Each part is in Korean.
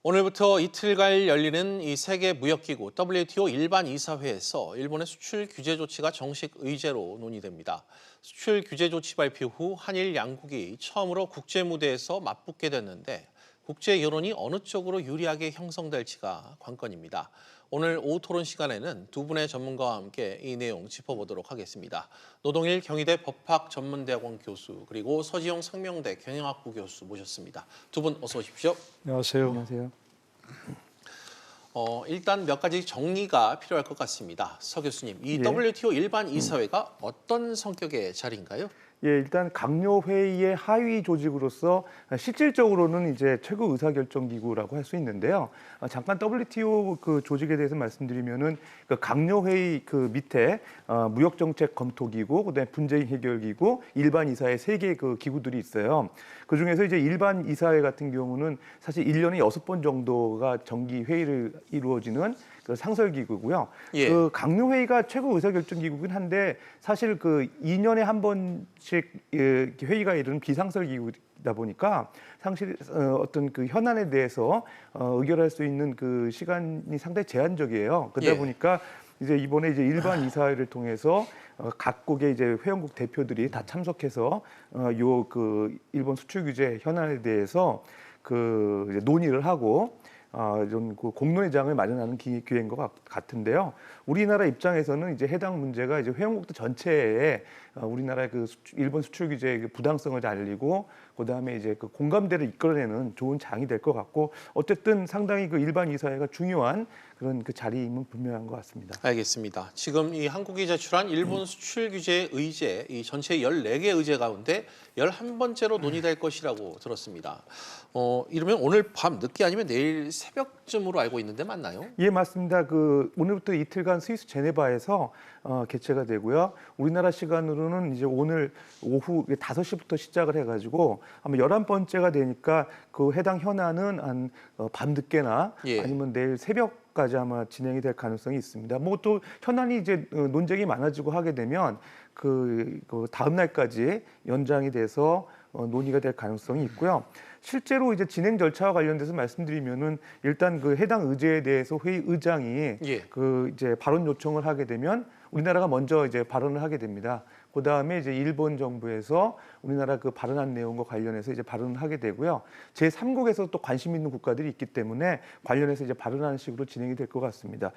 오늘부터 이틀간 열리는 이 세계 무역기구 WTO 일반 이사회에서 일본의 수출 규제 조치가 정식 의제로 논의됩니다. 수출 규제 조치 발표 후 한일 양국이 처음으로 국제 무대에서 맞붙게 됐는데 국제 여론이 어느 쪽으로 유리하게 형성될지가 관건입니다. 오늘 오후 토론 시간에는 두 분의 전문가와 함께 이 내용 짚어보도록 하겠습니다. 노동일 경희대 법학전문대학원 교수 그리고 서지용 상명대 경영학부 교수 모셨습니다. 두 분 어서 오십시오. 안녕하세요. 안녕하세요. 일단 몇 가지 정리가 필요할 것 같습니다. 서 교수님, 이 예. WTO 일반 이사회가 어떤 성격의 자리인가요? 예, 일단 강요 회의의 하위 조직으로서 실질적으로는 이제 최고 의사결정 기구라고 할 수 있는데요. 잠깐 WTO 그 조직에 대해서 말씀드리면은 그 강요 회의 그 밑에 무역 정책 검토 기구, 그다음에 분쟁 해결 기구, 일반 이사회 세 개 그 기구들이 있어요. 그 중에서 이제 일반 이사회 같은 경우는 사실 1년에 6번 정도가 정기 회의를 이루어지는 그 상설 기구고요. 예. 그 강요 회의가 최고 의사결정 기구긴 한데 사실 그 2년에 한 번씩 회의가 이루는 비상설 기구이다 보니까 사실 어떤 그 현안에 대해서 의결할 수 있는 그 시간이 상당히 제한적이에요. 그러다 예. 보니까 이제 이번에 이제 일반 이사회를 통해서 각국의 이제 회원국 대표들이 다 참석해서 요 그 일본 수출 규제 현안에 대해서 그 이제 논의를 하고 이런 그 공론회장을 마련하는 기회인 것 같은데요. 우리나라 입장에서는 이제 해당 문제가 이제 회원국들 전체에 우리나라의 그 일본 수출 규제의 그 부당성을 알리고 그다음에 이제 그 공감대를 이끌어내는 좋은 장이 될 것 같고 어쨌든 상당히 그 일반 이사회가 중요한 그런 그 자리임은 분명한 것 같습니다. 알겠습니다. 지금 이 한국이 제출한 일본 수출 규제 의제, 이 전체 14개 의제 가운데 11번째로 논의될 것이라고 들었습니다. 이러면 오늘 밤 늦게 아니면 내일 새벽쯤으로 알고 있는데 맞나요? 예, 맞습니다. 그 오늘부터 이틀간 스위스 제네바에서 개최가 되고요. 우리나라 시간으로는 이제 오늘 오후 5시부터 시작을 해가지고 아마 11번째가 되니까 그 해당 현안은 한 밤늦게나 예. 아니면 내일 새벽까지 아마 진행이 될 가능성이 있습니다. 뭐 또 현안이 이제 논쟁이 많아지고 하게 되면 그 다음 날까지 연장이 돼서 논의가 될 가능성이 있고요. 실제로 이제 진행 절차와 관련돼서 말씀드리면은 일단 그 해당 의제에 대해서 회의 의장이 예. 그 이제 발언 요청을 하게 되면 우리나라가 먼저 이제 발언을 하게 됩니다. 그 다음에 이제 일본 정부에서 우리나라 그 발언한 내용과 관련해서 이제 발언을 하게 되고요. 제3국에서 또 관심 있는 국가들이 있기 때문에 관련해서 이제 발언하는 식으로 진행이 될 것 같습니다.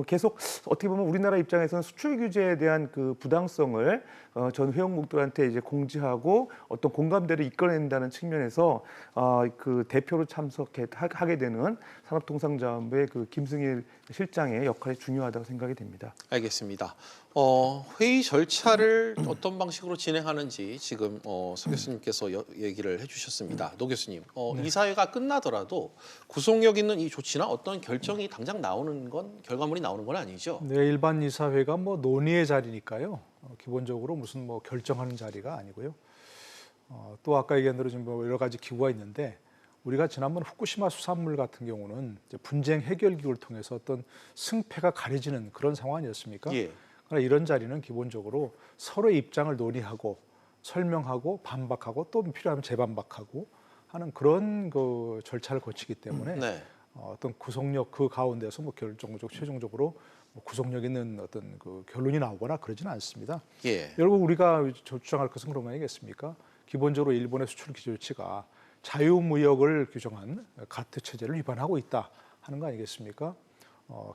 계속 어떻게 보면 우리나라 입장에서는 수출 규제에 대한 그 부당성을 전 회원국들한테 이제 공지하고 어떤 공감대를 이끌어낸다는 측면에서 그 대표로 참석하게 되는 산업통상자원부의 그 김승일 실장의 역할이 중요하다고 생각이 됩니다. 알겠습니다. 회의 절차를 어떤 방식으로 진행하는지 지금 서 교수님께서 얘기를 해주셨습니다. 노 교수님, 네. 이사회가 끝나더라도 구속력 있는 이 조치나 어떤 결정이 당장 나오는 건 결과물이 나오는 건 아니죠? 네, 일반 이사회가 뭐 논의의 자리니까요. 기본적으로 무슨 뭐 결정하는 자리가 아니고요. 또 아까 얘기한 대로 지금 뭐 여러 가지 기구가 있는데 우리가 지난번 후쿠시마 수산물 같은 경우는 이제 분쟁 해결 기구를 통해서 어떤 승패가 가려지는 그런 상황이었습니까? 예. 그러나 이런 자리는 기본적으로 서로의 입장을 논의하고 설명하고 반박하고 또 필요하면 재반박하고 하는 그런 그 절차를 거치기 때문에 네. 어떤 구속력 그 가운데서 뭐 최종적으로 뭐 구속력 있는 어떤 그 결론이 나오거나 그러지는 않습니다. 예. 여러분 우리가 주장할 것은 그런 거 아니겠습니까? 기본적으로 일본의 수출 규제 조치가 자유무역을 규정한 가트 체제를 위반하고 있다 하는 거 아니겠습니까?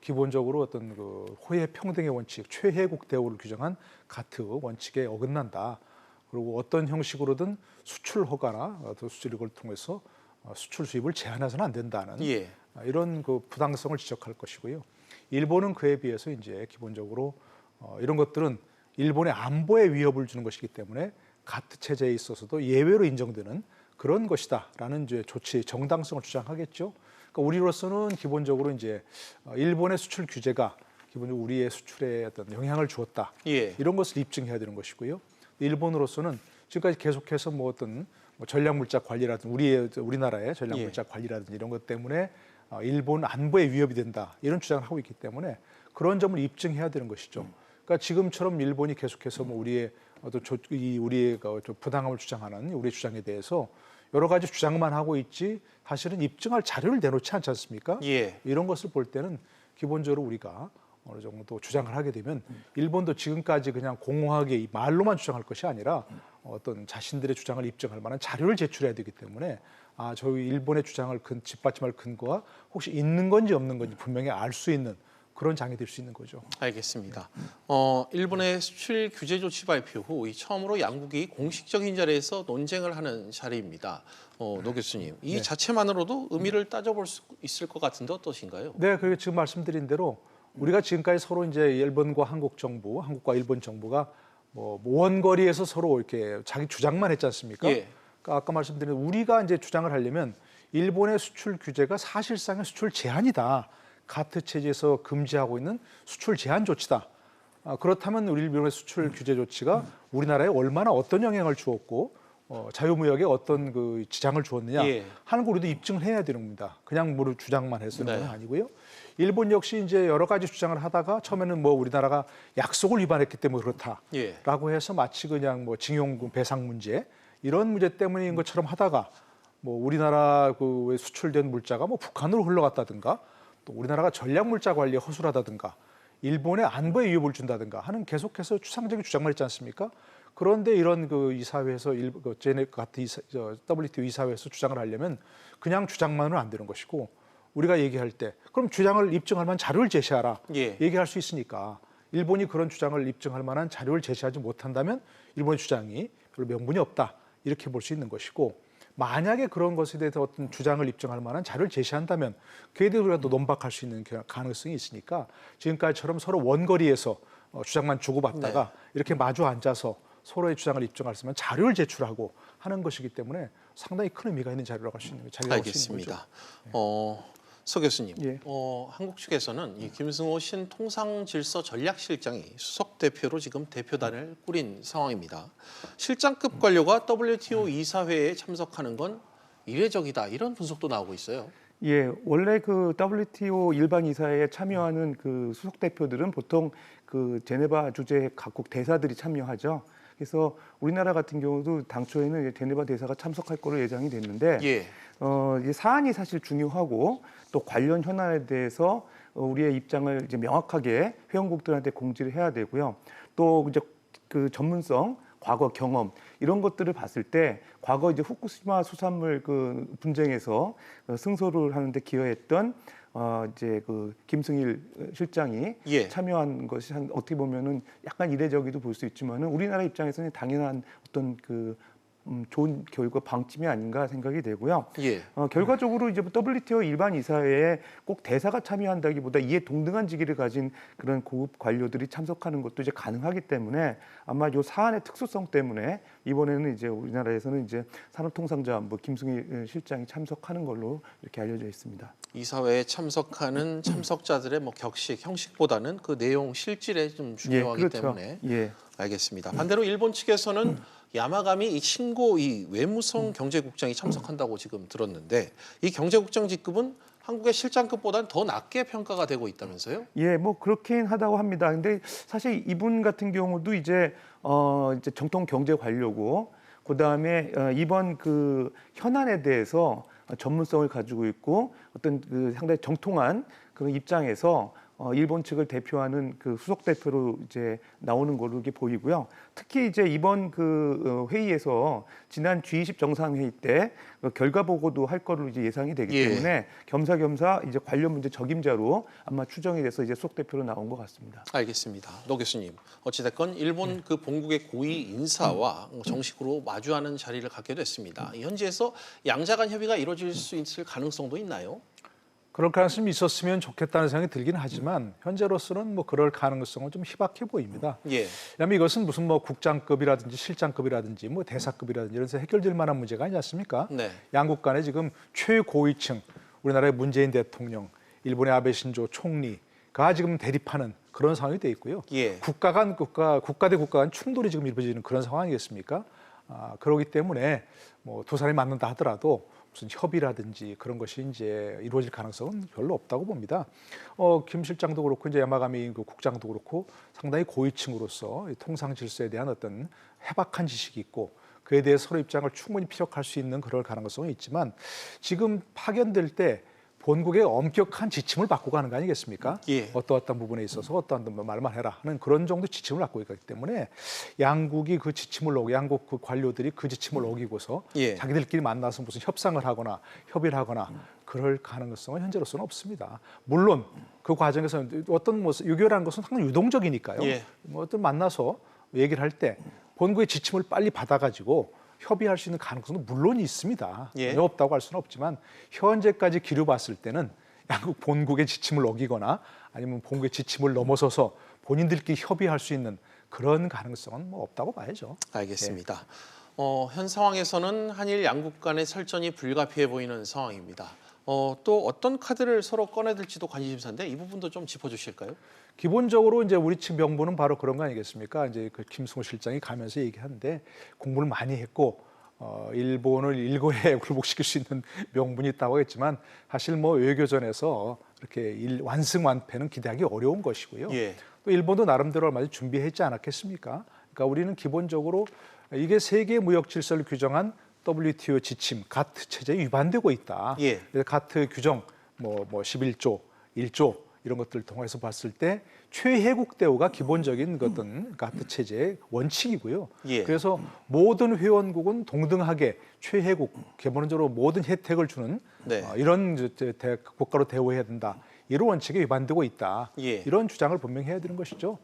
기본적으로 어떤 그 호혜 평등의 원칙, 최혜국 대우를 규정한 가트 원칙에 어긋난다. 그리고 어떤 형식으로든 수출 허가나 수출 이걸 통해서 수출 수입을 제한해서는 안 된다는 예. 이런 그 부당성을 지적할 것이고요. 일본은 그에 비해서 이제 기본적으로 이런 것들은 일본의 안보에 위협을 주는 것이기 때문에 가트 체제에 있어서도 예외로 인정되는 그런 것이다라는 이제 조치 정당성을 주장하겠죠. 그러니까 우리로서는 기본적으로 이제 일본의 수출 규제가 기본적으로 우리의 수출에 어떤 영향을 주었다. 예. 이런 것을 입증해야 되는 것이고요. 일본으로서는 지금까지 계속해서 뭐 어떤 뭐 전략물자 관리라든지 우리나라의 전략물자 관리라든지 이런 것 때문에 일본 안보에 위협이 된다 이런 주장을 하고 있기 때문에 그런 점을 입증해야 되는 것이죠. 그러니까 지금처럼 일본이 계속해서 뭐 우리의 어떤 우리의 부당함을 주장하는 우리의 주장에 대해서 여러 가지 주장만 하고 있지 사실은 입증할 자료를 내놓지 않지 않습니까? 예. 이런 것을 볼 때는 기본적으로 우리가 어느 정도 주장을 하게 되면 일본도 지금까지 그냥 공허하게 이 말로만 주장할 것이 아니라 어떤 자신들의 주장을 입증할 만한 자료를 제출해야 되기 때문에 저희 일본의 주장을 뒷받침할 근거가 혹시 있는 건지 없는 건지 분명히 알 수 있는 그런 장이 될 수 있는 거죠. 알겠습니다. 일본의 수출 규제 조치 발표 후 처음으로 양국이 공식적인 자리에서 논쟁을 하는 자리입니다. 노 교수님, 이 네. 자체만으로도 의미를 따져볼 수 있을 것 같은데 어떠신가요? 네, 그리고 지금 말씀드린 대로 우리가 지금까지 서로 이제 일본과 한국 정부, 한국과 일본 정부가 뭐 원거리에서 서로 이렇게 자기 주장만 했지 않습니까? 예. 그러니까 아까 말씀드린 우리가 이제 주장을 하려면 일본의 수출 규제가 사실상의 수출 제한이다. 가트 체제에서 금지하고 있는 수출 제한 조치다. 그렇다면 우리 일본의 수출 규제 조치가 우리나라에 얼마나 어떤 영향을 주었고 자유무역에 어떤 그 지장을 주었느냐 예. 하는 거 우리도 입증을 해야 되는 겁니다. 그냥 뭐 주장만 해서는 네. 건 아니고요. 일본 역시 이제 여러 가지 주장을 하다가 처음에는 뭐 우리나라가 약속을 위반했기 때문에 그렇다라고 예. 해서 마치 그냥 뭐 징용금 배상 문제 이런 문제 때문인 것처럼 하다가 뭐 우리나라 그 수출된 물자가 뭐 북한으로 흘러갔다든가 또 우리나라가 전략 물자 관리에 허술하다든가 일본의 안보에 위협을 준다든가 하는 계속해서 추상적인 주장만 했지 않습니까? 그런데 이런 그 이사회에서 WTO 이사회에서 주장을 하려면 그냥 주장만은 안 되는 것이고 우리가 얘기할 때 그럼 주장을 입증할 만한 자료를 제시하라 예. 얘기할 수 있으니까 일본이 그런 주장을 입증할 만한 자료를 제시하지 못한다면 일본의 주장이 별로 명분이 없다 이렇게 볼 수 있는 것이고 만약에 그런 것에 대해서 어떤 주장을 입증할 만한 자료를 제시한다면 그에 대해서 우리가 또 논박할 수 있는 가능성이 있으니까 지금까지처럼 서로 원거리에서 주장만 주고받다가 이렇게 마주 앉아서 서로의 주장을 입증할 수 있는 자료를 제출하고 하는 것이기 때문에 상당히 큰 의미가 있는 자료라고 할 수 있는 거죠. 알겠습니다. 서 교수님, 예. 한국 측에서는 이 김승호 신통상질서 전략실장이 수석 대표로 지금 대표단을 꾸린 상황입니다. 실장급 관료가 WTO 이사회에 참석하는 건 이례적이다 이런 분석도 나오고 있어요. 예, 원래 그 WTO 일반 이사회에 참여하는 그 수석 대표들은 보통 그 제네바 주재 각국 대사들이 참여하죠. 그래서 우리나라 같은 경우도 당초에는 제네바 대사가 참석할 거로 예상이 됐는데 예. 이 사안이 사실 중요하고 또 관련 현안에 대해서 우리의 입장을 이제 명확하게 회원국들한테 공지를 해야 되고요. 또 이제 그 전문성, 과거 경험 이런 것들을 봤을 때 과거 이제 후쿠시마 수산물 그 분쟁에서 승소를 하는데 기여했던 이제 그 김승일 실장이 예. 참여한 것이 어떻게 보면은 약간 이례적이도 볼 수 있지만은 우리나라 입장에서는 당연한 어떤 그 좋은 결과 방침이 아닌가 생각이 되고요. 예. 결과적으로 이제 WTO 일반 이사회에 꼭 대사가 참여한다기보다 이에 동등한 직위를 가진 그런 고급 관료들이 참석하는 것도 이제 가능하기 때문에 아마 이 사안의 특수성 때문에 이번에는 이제 우리나라에서는 이제 산업통상자원부 김승희 실장이 참석하는 걸로 이렇게 알려져 있습니다. 이사회에 참석하는 참석자들의 뭐 격식, 형식보다는 그 내용, 실질에 좀 중요하기 그렇죠. 때문에 예. 알겠습니다. 반대로 일본 측에서는 야마가미 이 신고 이 외무성 경제국장이 참석한다고 지금 들었는데 이 경제국장 직급은 한국의 실장급보다는 더 낮게 평가가 되고 있다면서요? 예, 뭐 그렇긴 하다고 합니다. 근데 사실 이분 같은 경우도 이제 정통 경제 관료고 그다음에 이번 그 현안에 대해서 전문성을 가지고 있고 어떤 그 상당히 정통한 그런 입장에서 일본 측을 대표하는 그 수석 대표로 이제 나오는 걸로 이렇게 보이고요. 특히 이제 이번 그 회의에서 지난 G20 정상회의 때 결과 보고도 할 거로 이제 예상이 되기 예. 때문에 겸사겸사 이제 관련 문제 적임자로 아마 추정이 돼서 이제 수석 대표로 나온 것 같습니다. 알겠습니다. 노 교수님, 어찌됐건 일본 그 본국의 고위 인사와 정식으로 마주하는 자리를 갖게 됐습니다. 현지에서 양자 간 협의가 이루어질 수 있을 가능성도 있나요? 그럴 가능성이 있었으면 좋겠다는 생각이 들긴 하지만 현재로서는 뭐 그럴 가능성은 좀 희박해 보입니다. 예. 왜냐하면 이것은 무슨 뭐 국장급이라든지 실장급이라든지 뭐 대사급이라든지 이런 데서 해결될 만한 문제가 아니지 않습니까? 네. 양국 간에 지금 최고위층 우리나라의 문재인 대통령, 일본의 아베 신조 총리가 지금 대립하는 그런 상황이 돼 있고요. 예. 국가 대 국가 간 충돌이 지금 이루어지는 그런 상황이겠습니까? 그렇기 때문에 뭐 두 사람이 맞는다 하더라도 무슨 협의라든지 그런 것이 이제 이루어질 가능성은 별로 없다고 봅니다. 김 실장도 그렇고 이제 야마가미 그 국장도 그렇고 상당히 고위층으로서 통상 질서에 대한 어떤 해박한 지식이 있고 그에 대해 서로 입장을 충분히 피력할 수 있는 그럴 가능성은 있지만 지금 파견될 때 본국의 엄격한 지침을 받고 가는 거 아니겠습니까? 예. 어떠한 부분에 있어서 어떠한 말만 해라 하는 그런 정도 지침을 받고 있기 때문에 양국이 그 지침을 양국 그 관료들이 그 지침을 어기고서 예. 자기들끼리 만나서 무슨 협상을 하거나 협의를 하거나 그럴 가능성은 현재로서는 없습니다. 물론 그 과정에서 어떤 유교라는 것은 항상 유동적이니까요. 예. 뭐 어떤 만나서 얘기를 할 때 본국의 지침을 빨리 받아가지고 협의할 수 있는 가능성도 물론 있습니다. 예. 전혀 없다고 할 수는 없지만 현재까지 기류 봤을 때는 양국 본국의 지침을 어기거나 아니면 본국의 지침을 넘어서서 본인들끼리 협의할 수 있는 그런 가능성은 뭐 없다고 봐야죠. 알겠습니다. 현 상황에서는 한일 양국 간의 설전이 불가피해 보이는 상황입니다. 또 어떤 카드를 서로 꺼내들지도 관심사인데 이 부분도 좀 짚어주실까요? 기본적으로 이제 우리 측 명분은 바로 그런 거 아니겠습니까? 이제 그 김승호 실장이 가면서 얘기하는데 공부를 많이 했고 일본을 일거에 굴복시킬 수 있는 명분이 있다고 하겠지만 사실 뭐 외교전에서 이렇게 완승완패는 기대하기 어려운 것이고요. 예. 또 일본도 나름대로 얼마 전에 준비했지 않았겠습니까? 그러니까 우리는 기본적으로 이게 세계 무역 질서를 규정한 WTO 지침, 가트 체제에 위반되고 있다. 예. 그래서 가트 규정 뭐 11조, 1조 이런 것들을 통해서 봤을 때 최혜국 대우가 기본적인 어떤 가트 체제의 원칙이고요. 예. 그래서 모든 회원국은 동등하게 최혜국, 기본적으로 모든 혜택을 주는 네. 이런 국가로 대우해야 된다. 이런 원칙에 위반되고 있다. 예. 이런 주장을 분명히 해야 되는 것이죠.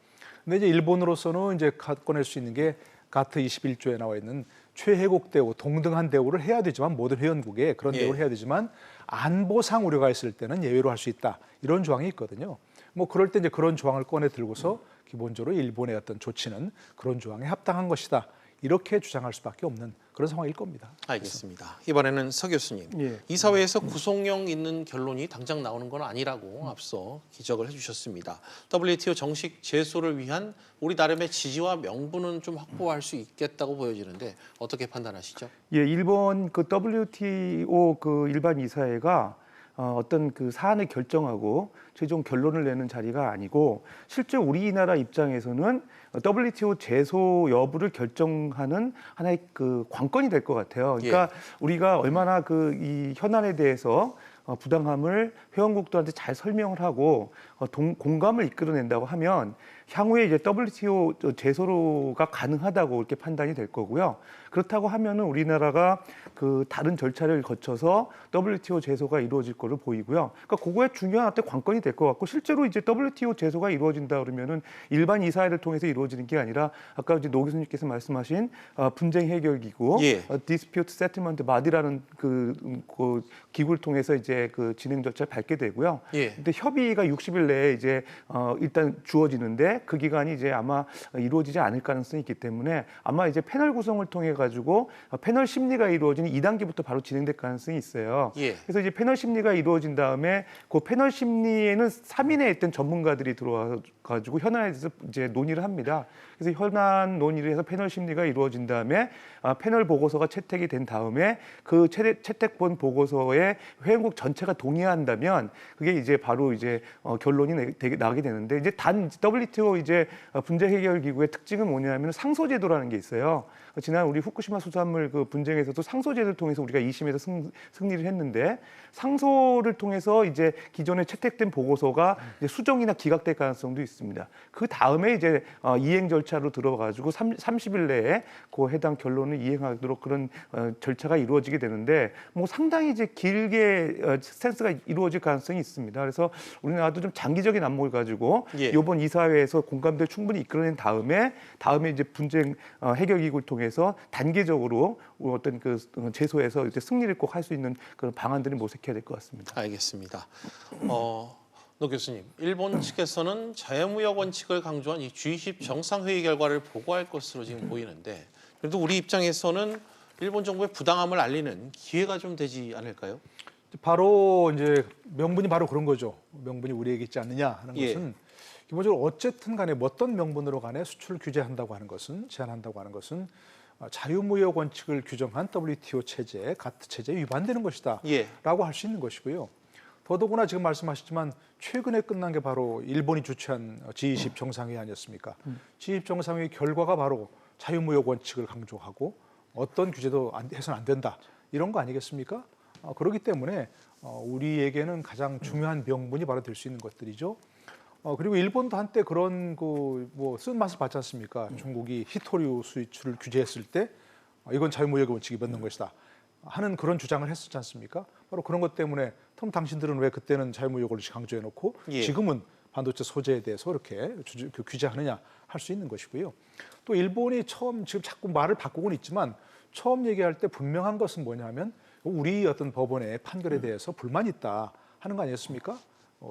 근데 이제 일본으로서는 이제 꺼낼 수 있는 게 가트 21조에 나와 있는 최혜국 대우, 동등한 대우를 해야 되지만 모든 회원국에 그런 예. 대우를 해야 되지만 안보상 우려가 있을 때는 예외로 할 수 있다. 이런 조항이 있거든요. 뭐 그럴 때 이제 그런 조항을 꺼내 들고서 기본적으로 일본의 어떤 조치는 그런 조항에 합당한 것이다. 이렇게 주장할 수밖에 없는 그런 상황일 겁니다. 알겠습니다. 이번에는 서 교수님. 예. 이사회에서 구속력 있는 결론이 당장 나오는 건 아니라고 앞서 지적을 해주셨습니다. WTO 정식 제소를 위한 우리 나름의 지지와 명분은 좀 확보할 수 있겠다고 보여지는데 어떻게 판단하시죠? 예, 일본 그 WTO 그 일반 이사회가 어떤 그 사안을 결정하고 최종 결론을 내는 자리가 아니고 실제 우리나라 입장에서는 WTO 제소 여부를 결정하는 하나의 그 관건이 될 것 같아요. 그러니까 우리가 얼마나 그 이 현안에 대해서 부당함을 회원국들한테 잘 설명을 하고 공감을 이끌어낸다고 하면 향후에 이제 WTO 제소가 가능하다고 이렇게 판단이 될 거고요. 그렇다고 하면은 우리나라가 그 다른 절차를 거쳐서 WTO 제소가 이루어질 거로 보이고요. 그러니까 그거에 중요한 어떤 관건이 될 것 같고 실제로 이제 WTO 제소가 이루어진다 그러면은 일반 이사회를 통해서 이루어지는 게 아니라 아까 이제 노 교수님께서 말씀하신 분쟁 해결 기구, Dispute Settlement Body라는 그 기구를 통해서 이제 그 진행 절차를 밟게 되고요. 근데 협의가 60일 내에 이제 일단 주어지는데 그 기간이 이제 아마 이루어지지 않을 가능성이 있기 때문에 아마 이제 패널 구성을 통해 가지고 패널 심리가 이루어지는 2단계부터 바로 진행될 가능성이 있어요. 그래서 이제 패널 심리가 이루어진 다음에 그 패널 심리에는 3인의 있던 전문가들이 들어와 가지고 현안에 대해서 이제 논의를 합니다. 그래서 현안 논의를 해서 패널 심리가 이루어진 다음에 패널 보고서가 채택이 된 다음에 그 채택본 보고서에 회원국 전체가 동의한다면 그게 이제 바로 이제 결론이 나게 되는데 이제 단 WTO 이제 분쟁 해결 기구의 특징은 뭐냐면 상소제도라는 게 있어요. 지난 우리 후쿠시마 수산물 그 분쟁에서도 상소제도를 통해서 우리가 2심에서 승리를 했는데 상소를 통해서 이제 기존에 채택된 보고서가 이제 수정이나 기각될 가능성도 있습니다. 그 다음에 이제 이행 절차로 들어가지고 30일 내에 그 해당 결론을 이행하도록 그런 절차가 이루어지게 되는데 뭐 상당히 이제 길게 스탠스가 이루어질 가능성이 있습니다. 그래서 우리나라도 좀 장기적인 안목을 가지고 이번 이사회에서 공감대를 충분히 이끌어낸 다음에 이제 분쟁 해결 기구를 통해서 단계적으로 어떤 그 제소에서 이제 승리를 꼭 할 수 있는 그런 방안들을 모색해야 될 것 같습니다. 알겠습니다. 노 교수님, 일본 측에서는 자유무역 원칙을 강조한 이 G20 정상회의 결과를 보고할 것으로 지금 보이는데 그래도 우리 입장에서는 일본 정부의 부당함을 알리는 기회가 좀 되지 않을까요? 바로 이제 명분이 바로 그런 거죠. 명분이 우리에게 있지 않느냐 하는 것은 기본적으로 어쨌든 간에 어떤 명분으로 간에 수출 규제한다고 하는 것은 제한한다고 하는 것은 자유무역 원칙을 규정한 WTO 체제, 가트 체제에 위반되는 것이다라고 할 수 있는 것이고요. 더더구나 지금 말씀하셨지만 최근에 끝난 게 바로 일본이 주최한 G20 정상회의 아니었습니까? G20 정상회의 결과가 바로 자유무역 원칙을 강조하고 어떤 규제도 해서는 안 된다 이런 거 아니겠습니까? 그렇기 때문에 우리에게는 가장 중요한 명분이 바로 될 수 있는 것들이죠. 그리고 일본도 한때 그런 뭐 쓴맛을 봤지 않습니까? 중국이 히토류 수출을 규제했을 때 이건 자유무역의 원칙이 맞는 것이다 하는 그런 주장을 했었지 않습니까? 바로 그런 것 때문에 그럼 당신들은 왜 그때는 자유무역을 강조해놓고 예. 지금은 반도체 소재에 대해서 이렇게 규제하느냐 할 수 있는 것이고요. 또 일본이 처음 지금 자꾸 말을 바꾸고는 있지만 처음 얘기할 때 분명한 것은 뭐냐면 우리 어떤 법원의 판결에 대해서 불만이 있다 하는 거 아니었습니까?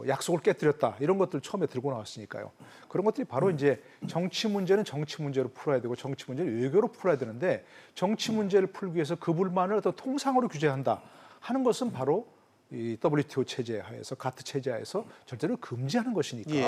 약속을 깨뜨렸다 이런 것들 처음에 들고 나왔으니까요. 그런 것들이 바로 이제 정치 문제는 정치 문제로 풀어야 되고 정치 문제는 외교로 풀어야 되는데 정치 문제를 풀기 위해서 그 불만을 어떤 통상으로 규제한다 하는 것은 바로 이 WTO 체제 하에서 가트 체제 하에서 절대로 금지하는 것이니까 예.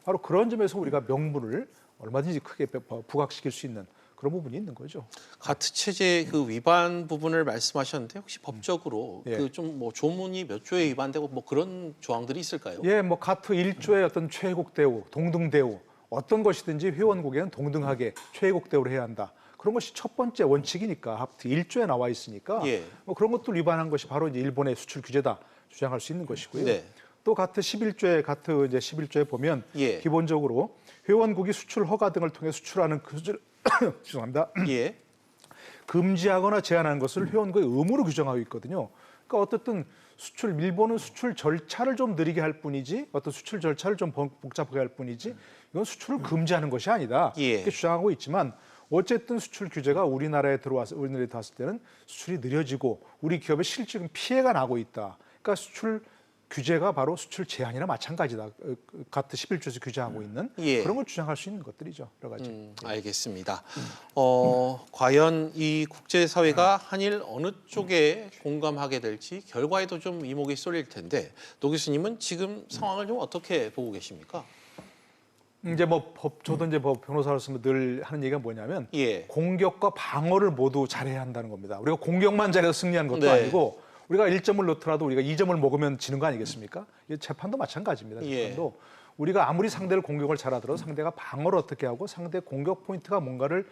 바로 그런 점에서 우리가 명분을 얼마든지 크게 부각시킬 수 있는 그런 부분이 있는 거죠. 가트 체제 그 위반 부분을 말씀하셨는데 혹시 법적으로 예. 그 좀 뭐 조문이 몇 조에 위반되고 뭐 그런 조항들이 있을까요? 예, 뭐 가트 1조의 어떤 최애국 대우, 동등 대우 어떤 것이든지 회원국에는 동등하게 최애국 대우를 해야 한다. 그런 것이 첫 번째 원칙이니까 가트 1조에 나와 있으니까 예. 뭐 그런 것들 위반한 것이 바로 이제 일본의 수출 규제다 주장할 수 있는 것이고요. 네. 또 가트 11조에 보면 예. 기본적으로 회원국이 수출 허가 등을 통해 수출하는 죄송합니다. 예. 금지하거나 제한하는 것을 회원국의 의무로 규정하고 있거든요. 그러니까 어쨌든 일본은 수출 절차를 좀 느리게 할 뿐이지 어떤 수출 절차를 좀 복잡하게 할 뿐이지 이건 수출을 금지하는 것이 아니다. 예. 이렇게 주장하고 있지만 어쨌든 수출 규제가 우리나라에 들어왔을 때는 수출이 느려지고 우리 기업에 실질적인 피해가 나고 있다. 그러니까 수출 규제가 바로 수출 제한이나 마찬가지다. 가트 11조에서 규제하고 있는 예. 그런 걸 주장할 수 있는 것들이죠. 여러 가지. 알겠습니다. 과연 이 국제사회가 한일 어느 쪽에 공감하게 될지 결과에도 좀 이목이 쏠릴 텐데 노 교수님은 지금 상황을 좀 어떻게 보고 계십니까? 이제 저도 이제 변호사로서 늘 하는 얘기가 뭐냐면 예. 공격과 방어를 모두 잘해야 한다는 겁니다. 우리가 공격만 잘해서 승리하는 것도 네. 아니고 우리가 1점을 넣더라도 우리가 2점을 먹으면 지는 거 아니겠습니까? 재판도 마찬가지입니다. 예. 재판도 우리가 아무리 상대를 공격을 잘하더라도 상대가 방어를 어떻게 하고 상대 공격 포인트가 뭔가를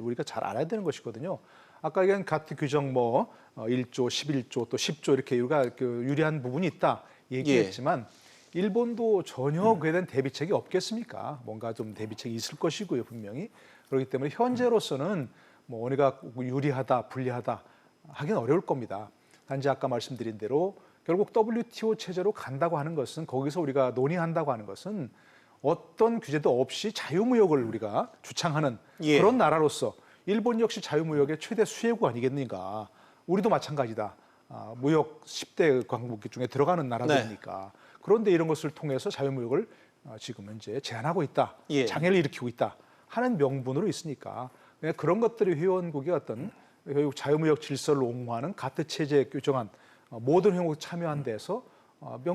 우리가 잘 알아야 되는 것이거든요. 아까 얘기한 가트 규정 1조, 11조 또 10조 이렇게 우리가 유리한 부분이 있다 얘기했지만 일본도 전혀 그에 대한 대비책이 없겠습니까? 뭔가 좀 대비책이 있을 것이고요, 분명히. 그렇기 때문에 현재로서는 우리가 유리하다, 불리하다 하긴 어려울 겁니다. 단지 아까 말씀드린 대로 결국 WTO 체제로 간다고 하는 것은 거기서 우리가 논의한다고 하는 것은 어떤 규제도 없이 자유무역을 우리가 주창하는 예. 그런 나라로서 일본 역시 자유무역의 최대 수혜국 아니겠는가. 우리도 마찬가지다. 무역 10대 강국 중에 들어가는 나라들이니까. 네. 그런데 이런 것을 통해서 자유무역을 지금 현재 제한하고 있다. 예. 장애를 일으키고 있다. 하는 명분으로 있으니까 그런 것들이 회원국의 어떤 결국 자유무역 질서를 옹호하는 가트 체제에 규정한 모든 회원국이 참여한 데서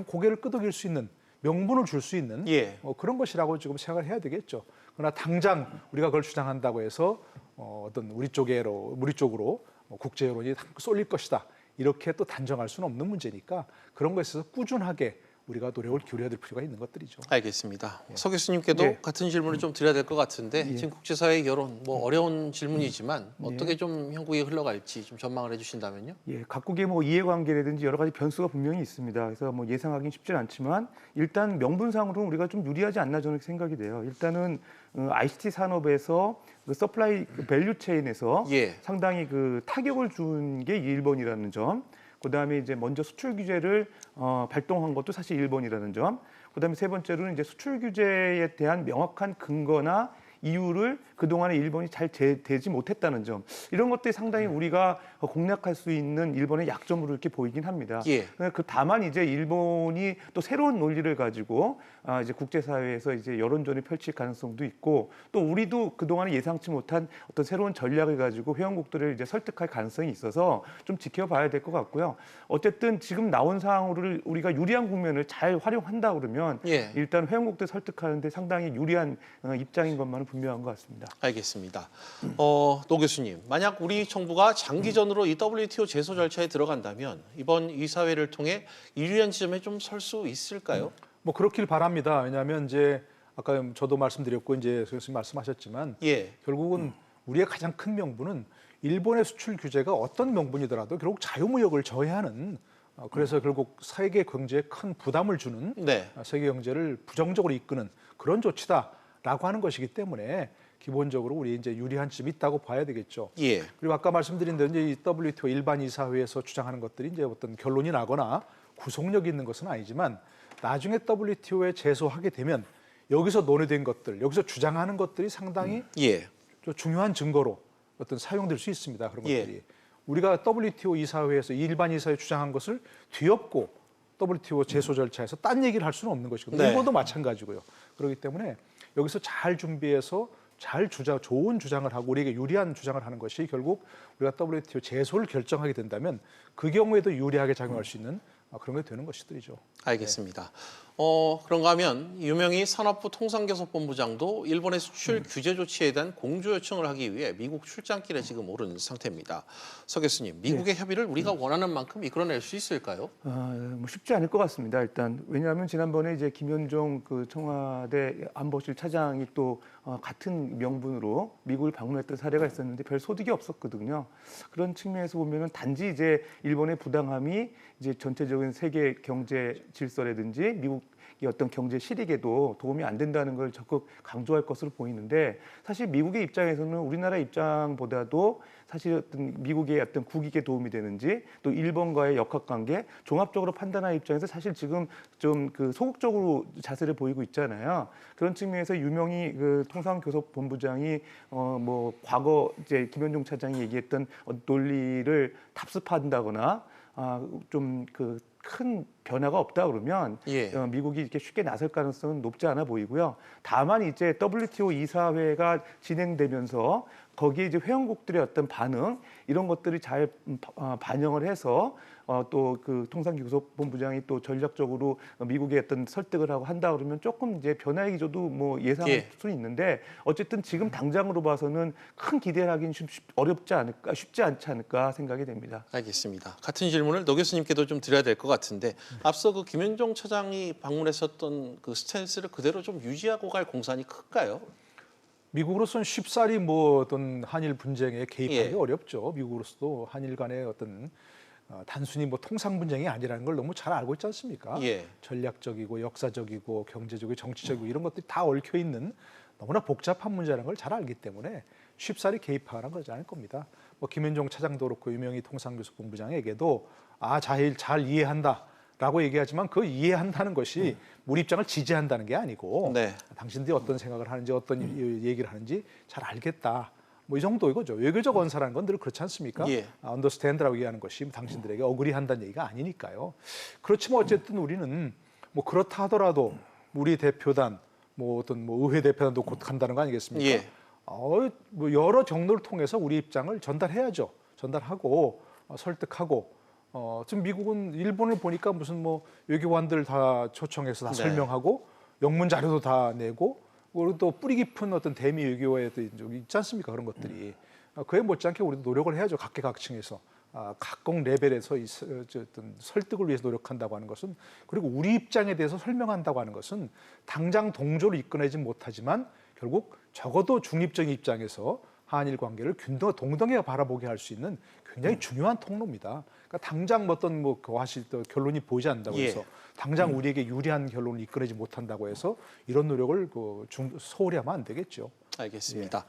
고개를 끄덕일 수 있는 명분을 줄 수 있는 예. 그런 것이라고 지금 생각을 해야 되겠죠. 그러나 당장 우리가 그걸 주장한다고 해서 어떤 우리 쪽으로 국제 여론이 쏠릴 것이다. 이렇게 또 단정할 수는 없는 문제니까 그런 것에 있어서 꾸준하게 우리가 노력을 기울여야 될 필요가 있는 것들이죠. 알겠습니다. 서 교수님께도 예. 같은 질문을 좀 드려야 될 것 같은데 지금 국제사회 여론 어려운 질문이지만 어떻게 좀 형국이 흘러갈지 좀 전망을 해주신다면요. 예, 각국의 이해관계라든지 여러 가지 변수가 분명히 있습니다. 그래서 예상하기는 쉽지는 않지만 일단 명분상으로는 우리가 좀 유리하지 않나 저는 생각이 돼요. 일단은 ICT 산업에서 서플라이 밸류 체인에서 예. 상당히 타격을 준 게 일본이라는 점. 그다음에 이제 먼저 수출 규제를 발동한 것도 사실 일본이라는 점. 그다음에 세 번째로는 이제 수출 규제에 대한 명확한 근거나 이유를 그동안에 일본이 잘 대지 못했다는 점. 이런 것들이 상당히 우리가 공략할 수 있는 일본의 약점으로 이렇게 보이긴 합니다. 예. 다만 이제 일본이 또 새로운 논리를 가지고 이제 국제사회에서 이제 여론전을 펼칠 가능성도 있고 또 우리도 그동안에 예상치 못한 어떤 새로운 전략을 가지고 회원국들을 이제 설득할 가능성이 있어서 좀 지켜봐야 될 것 같고요. 어쨌든 지금 나온 상황으로 우리가 유리한 국면을 잘 활용한다 그러면 예. 일단 회원국들 설득하는데 상당히 유리한 입장인 것만은 분명한 것 같습니다. 알겠습니다. 노 교수님, 만약 우리 정부가 장기전으로 이 WTO 제소 절차에 들어간다면 이번 이사회를 통해 유리한 지점에 좀 설 수 있을까요? 그렇길 바랍니다. 왜냐하면 이제 아까 저도 말씀드렸고 이제 교수님 말씀하셨지만 예. 결국은 우리의 가장 큰 명분은 일본의 수출 규제가 어떤 명분이더라도 결국 자유무역을 저해하는 그래서 결국 세계 경제에 큰 부담을 주는 네. 세계 경제를 부정적으로 이끄는 그런 조치다라고 하는 것이기 때문에 기본적으로 우리 이제 유리한 점이 있다고 봐야 되겠죠. 예. 그리고 아까 말씀드린 대로 이제 이 WTO 일반 이사회에서 주장하는 것들이 이제 어떤 결론이 나거나 구속력이 있는 것은 아니지만 나중에 WTO에 제소하게 되면 여기서 논의된 것들, 여기서 주장하는 것들이 상당히 예. 좀 중요한 증거로 어떤 사용될 수 있습니다. 그런 예. 것들이 우리가 WTO 이사회에서 일반 이사회 주장한 것을 뒤엎고 WTO 제소 절차에서 딴 얘기를 할 수는 없는 것이거든요. 네. 일본도 마찬가지고요. 그렇기 때문에 여기서 잘 준비해서 좋은 주장을 하고 우리에게 유리한 주장을 하는 것이 결국 우리가 WTO 제소를 결정하게 된다면 그 경우에도 유리하게 작용할 수 있는 그런 게 되는 것이들이죠. 알겠습니다. 그런가 하면 유명희 산업부 통상교섭본부장도 일본의 수출 규제 조치에 대한 공조 요청을 하기 위해 미국 출장길에 지금 오른 상태입니다. 서 교수님, 미국의 협의를 우리가 원하는 만큼 이끌어낼 수 있을까요? 뭐 쉽지 않을 것 같습니다. 일단 왜냐하면 지난번에 이제 김현종 그 청와대 안보실 차장이 또 같은 명분으로 미국을 방문했던 사례가 있었는데 별 소득이 없었거든요. 그런 측면에서 보면은 단지 이제 일본의 부당함이 이제 전체적인 세계 경제 질서라든지 미국의 어떤 경제 실익에도 도움이 안 된다는 걸 적극 강조할 것으로 보이는데 사실 미국의 입장에서는 우리나라 입장보다도 사실 어떤 미국의 어떤 국익에 도움이 되는지 또 일본과의 역학관계 종합적으로 판단할 입장에서 사실 지금 좀 그 소극적으로 자세를 보이고 있잖아요. 그런 측면에서 유명희 그 통상교섭본부장이 뭐 과거 이제 김현종 차장이 얘기했던 논리를 답습한다거나 좀 그 큰 변화가 없다 그러면 예. 미국이 이렇게 쉽게 나설 가능성은 높지 않아 보이고요. 다만 이제 WTO 이사회가 진행되면서 거기에 이제 회원국들의 어떤 반응 이런 것들이 잘 반영을 해서 또 그 통상교섭본부장이 또 전략적으로 미국의 어떤 설득을 하고 한다 그러면 조금 이제 변화의 기조도 뭐 예상할 예. 수는 있는데 어쨌든 지금 당장으로 봐서는 큰 기대를 하기는 쉽지 않지 않을까 생각이 됩니다. 알겠습니다. 같은 질문을 노 교수님께도 좀 드려야 될 것 같은데 앞서 그 김현종 차장이 방문했었던 그 스탠스를 그대로 좀 유지하고 갈 공산이 클까요? 미국으로서는 쉽사리 뭐 어떤 한일 분쟁에 개입하기 예. 어렵죠. 미국으로서도 한일 간의 어떤 단순히 뭐 통상 분쟁이 아니라는 걸 너무 잘 알고 있지 않습니까? 예. 전략적이고 역사적이고 경제적이고 정치적이고 이런 것들이 다 얽혀 있는 너무나 복잡한 문제라는 걸 잘 알기 때문에 쉽사리 개입하라는 거지 않을 겁니다. 뭐 김현종 차장도 그렇고 유명희 통상교섭본부장에게도 잘 이해한다라고 얘기하지만 그 이해한다는 것이 우리 입장을 지지한다는 게 아니고 네. 당신들이 어떤 생각을 하는지 어떤 얘기를 하는지 잘 알겠다. 뭐 이 정도 이거죠. 외교적 언사라는 건 늘 그렇지 않습니까? 예. understand라고 얘기하는 것이 당신들에게 어그리한다는 얘기가 아니니까요. 그렇지만 어쨌든 우리는 뭐 그렇다 하더라도 우리 대표단 뭐 어떤 뭐 의회 대표단도 곧 간다는 거 아니겠습니까? 예. 뭐 여러 경로를 통해서 우리 입장을 전달해야죠. 전달하고 설득하고 지금 미국은 일본을 보니까 무슨 뭐 외교관들 다 초청해서 다 네. 설명하고 영문 자료도 다 내고 그리고 또 뿌리 깊은 어떤 대미 외교에도 있지 않습니까? 그런 것들이 그에 못지않게 우리도 노력을 해야죠. 각계각층에서 각국 레벨에서 어떤 설득을 위해서 노력한다고 하는 것은 그리고 우리 입장에 대해서 설명한다고 하는 것은 당장 동조를 이끌어내지 못하지만 결국 적어도 중립적인 입장에서 한일 관계를 동등하게 바라보게 할 수 있는 굉장히 중요한 통로입니다. 그러니까 당장 어떤 뭐 결론이 보이지 않는다고 해서 예. 당장 우리에게 유리한 결론을 이끌어내지 못한다고 해서 이런 노력을 소홀히 하면 안 되겠죠. 알겠습니다.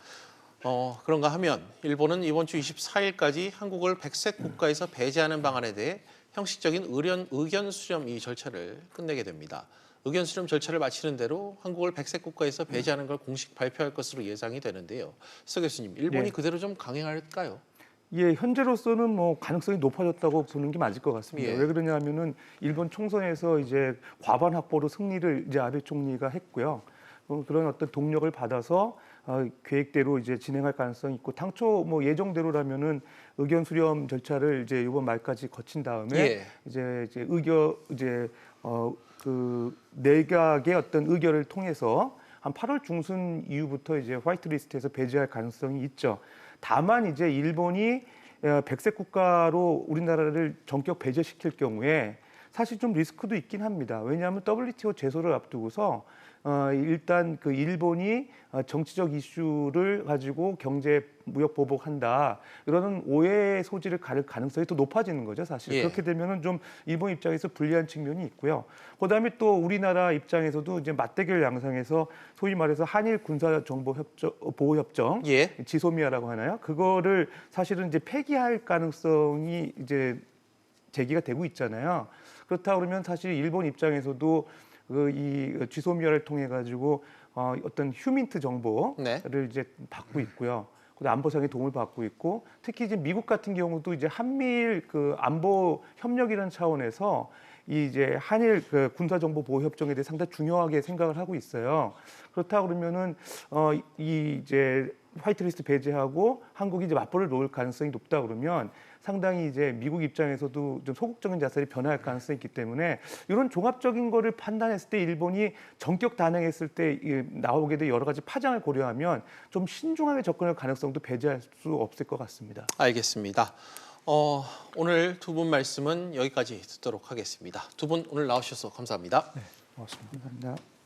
그런가 하면 일본은 이번 주 24일까지 한국을 백색 국가에서 배제하는 방안에 대해 형식적인 의견 수렴 이 절차를 끝내게 됩니다. 의견 수렴 절차를 마치는 대로 한국을 백색 국가에서 배제하는 걸 공식 발표할 것으로 예상이 되는데요. 서 교수님, 일본이 네. 그대로 좀 강행할까요? 예, 현재로서는 뭐 가능성이 높아졌다고 보는 게 맞을 것 같습니다. 예. 왜 그러냐면은 일본 총선에서 이제 과반 확보로 승리를 이제 아베 총리가 했고요. 그런 어떤 동력을 받아서 계획대로 이제 진행할 가능성이 있고 당초 뭐 예정대로라면은 의견 수렴 절차를 이제 이번 말까지 거친 다음에 예. 그 내각의 어떤 의결을 통해서 한 8월 중순 이후부터 이제 화이트리스트에서 배제할 가능성이 있죠. 다만 이제 일본이 백색 국가로 우리나라를 전격 배제시킬 경우에 사실 좀 리스크도 있긴 합니다. 왜냐하면 WTO 제소를 앞두고서 일단 그 일본이 정치적 이슈를 가지고 경제 무역 보복한다 이러는 오해의 소지를 가를 가능성이 더 높아지는 거죠, 사실. 예. 그렇게 되면은 좀 일본 입장에서 불리한 측면이 있고요. 그다음에 또 우리나라 입장에서도 이제 맞대결 양상에서 소위 말해서 한일 군사 정보 협정 보호 협정 예. 지소미아라고 하나요? 그거를 사실은 이제 폐기할 가능성이 이제 제기가 되고 있잖아요. 그렇다 그러면 사실 일본 입장에서도 이 지소미아를 통해 가지고 어떤 휴민트 정보를 네. 이제 받고 있고요. 안보상의 도움을 받고 있고 특히 이제 미국 같은 경우도 이제 한미일 그 안보 협력이라는 차원에서 이 이제 한일 그 군사 정보 보호 협정에 대해 상당히 중요하게 생각을 하고 있어요. 그렇다 그러면은 이 이제 화이트리스트 배제하고 한국이 이제 맞벌을 놓을 가능성이 높다 그러면 상당히 이제 미국 입장에서도 좀 소극적인 자세를 변화할 가능성이 있기 때문에 이런 종합적인 거를 판단했을 때 일본이 전격 단행했을 때 나오게 될 여러 가지 파장을 고려하면 좀 신중하게 접근할 가능성도 배제할 수 없을 것 같습니다. 알겠습니다. 오늘 두 분 말씀은 여기까지 듣도록 하겠습니다. 두 분 오늘 나오셔서 감사합니다. 고맙습니다. 감사합니다.